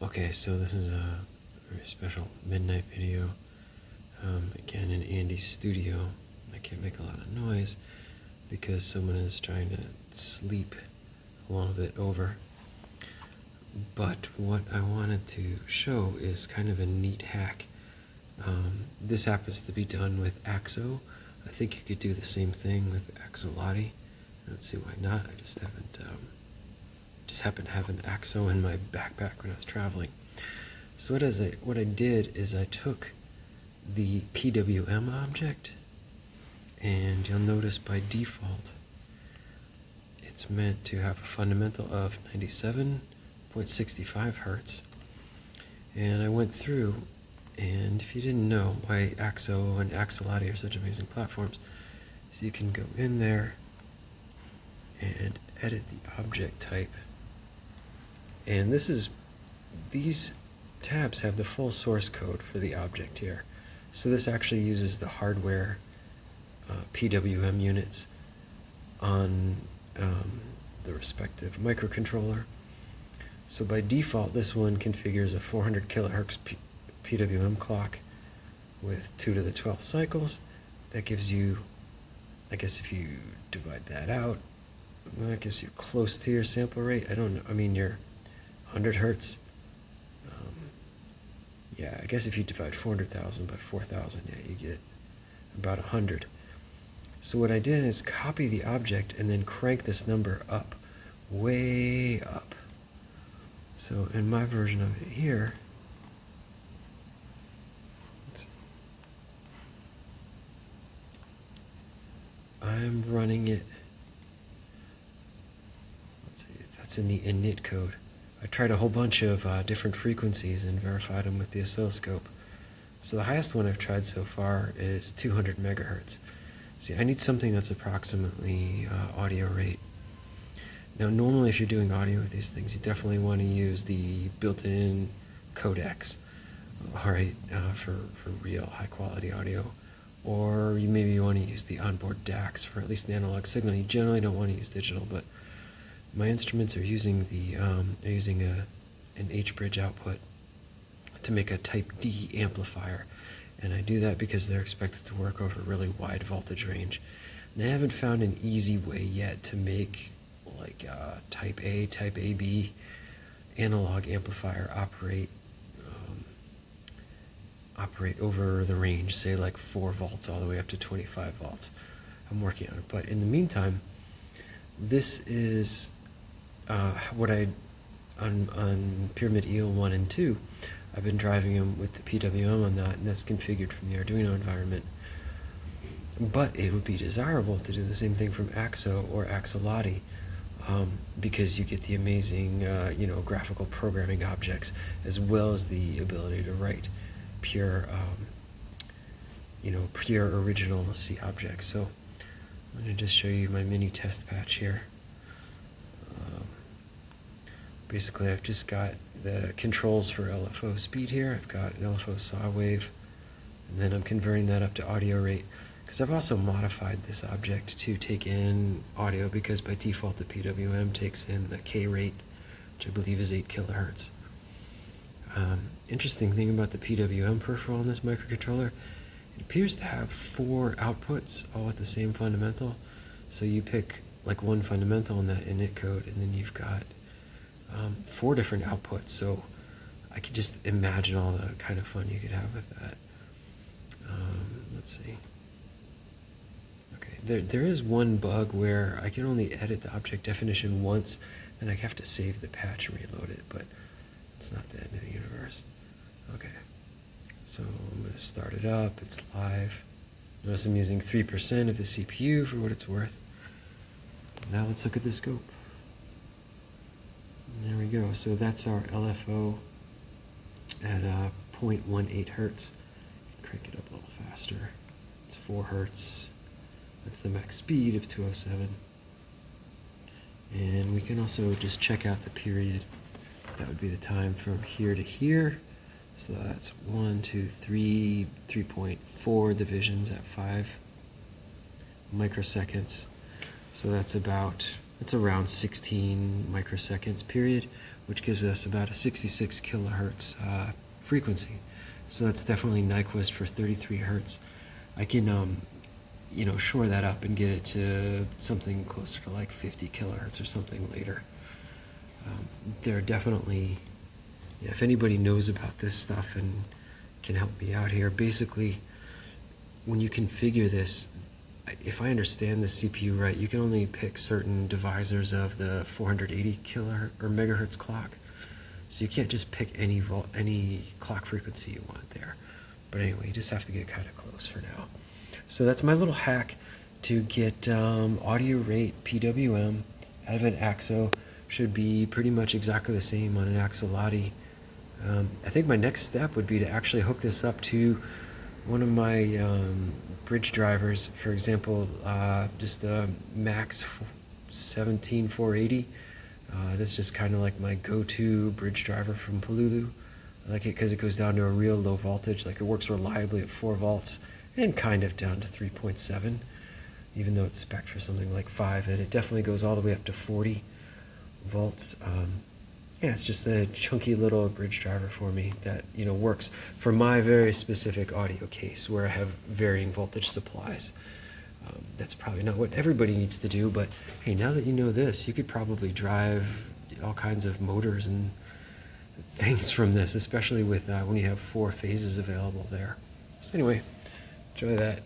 Okay, so this is a very special midnight video. Again, in Andy's studio. I can't make a lot of noise because someone is trying to sleep a little bit over. But what I wanted to show is kind of a neat hack. This happens to be done with Akso. I think you could do the same thing with Axoloti. I don't see why not. I just happened to have an Akso in my backpack when I was traveling. So what I did is I took the PWM object, and you'll notice by default it's meant to have a fundamental of 97.65 hertz. And I went through, and if you didn't know why Akso and Axoloti are such amazing platforms, so you can go in there and edit the object type. And these tabs have the full source code for the object here. So this actually uses the hardware PWM units on the respective microcontroller. So by default, this one configures a 400 kilohertz PWM clock with 2 to the 12th cycles. That gives you, I guess if you divide that out, well, that gives you close to your sample rate. I don't know, I mean your 100 hertz. Yeah, I guess if you divide 400,000 by 4,000, yeah, you get about 100. So what I did is copy the object and then crank this number up, way up. So in my version of it here, I'm running it, let's see, that's in the init code. I tried a whole bunch of different frequencies and verified them with the oscilloscope. So the highest one I've tried so far is 200 megahertz. See, I need something that's approximately audio rate. Now normally if you're doing audio with these things, you definitely want to use the built-in codecs, alright, for real high quality audio. Or you maybe want to use the onboard DACs for at least an analog signal. You generally don't want to use digital, but my instruments are using an H-bridge output to make a type D amplifier, and I do that because they're expected to work over a really wide voltage range. And I haven't found an easy way yet to make like type A, type AB analog amplifier operate over the range, say like 4 volts all the way up to 25 volts. I'm working on it, but in the meantime, this is what on Pyramid EO 1 and 2, I've been driving them with the PWM on that, and that's configured from the Arduino environment. But it would be desirable to do the same thing from Akso or Axoloti, because you get the amazing graphical programming objects, as well as the ability to write pure original C objects. So I'm going to just show you my mini test patch here. Basically, I've just got the controls for LFO speed here. I've got an LFO saw wave, and then I'm converting that up to audio rate, because I've also modified this object to take in audio, because by default the PWM takes in the K rate, which I believe is 8 kilohertz. Interesting thing about the PWM peripheral on this microcontroller, it appears to have 4 outputs, all with the same fundamental. So you pick like one fundamental in that init code, and then you've got 4 different outputs. So I could just imagine all the kind of fun you could have with that. Let's see. Okay, there is one bug where I can only edit the object definition once, and I have to save the patch and reload it, but it's not the end of the universe. Okay, so I'm going to start it up. It's live. Notice I'm using 3% of the CPU for what it's worth. Now let's look at the scope. There we go. So that's our LFO at 0.18 hertz. Crank it up a little faster. It's 4 hertz. That's the max speed of 207. And we can also just check out the period. That would be the time from here to here. So that's 1, 2, 3, 3.4 divisions at 5 microseconds. So that's about It's around 16 microseconds period, which gives us about a 66 kilohertz frequency. So that's definitely Nyquist for 33 hertz. I can, shore that up and get it to something closer to like 50 kilohertz or something later. They're definitely, yeah, if anybody knows about this stuff and can help me out here, basically, when you configure this, if I understand the CPU right, you can only pick certain divisors of the 480 kilohertz or megahertz clock. So you can't just pick any clock frequency you want there. But anyway, you just have to get kind of close for now. So that's my little hack to get audio rate PWM out of an Akso. Should be pretty much exactly the same on an Axoloti. I think my next step would be to actually hook this up to one of my bridge drivers. For example, just a Max 17480. This is just kind of like my go-to bridge driver from Polulu. I like it because it goes down to a real low voltage. Like, it works reliably at 4 volts and kind of down to 3.7, even though it's spec'd for something like 5, and it definitely goes all the way up to 40 volts. Yeah, it's just a chunky little bridge driver for me that works for my very specific audio case where I have varying voltage supplies. That's probably not what everybody needs to do, but hey, now that you know this, you could probably drive all kinds of motors and things from this, especially with when you have 4 phases available there. So anyway, enjoy that.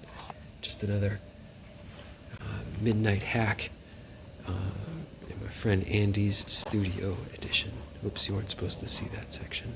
Just another midnight hack in my friend Andy's studio edition. Oops, you weren't supposed to see that section.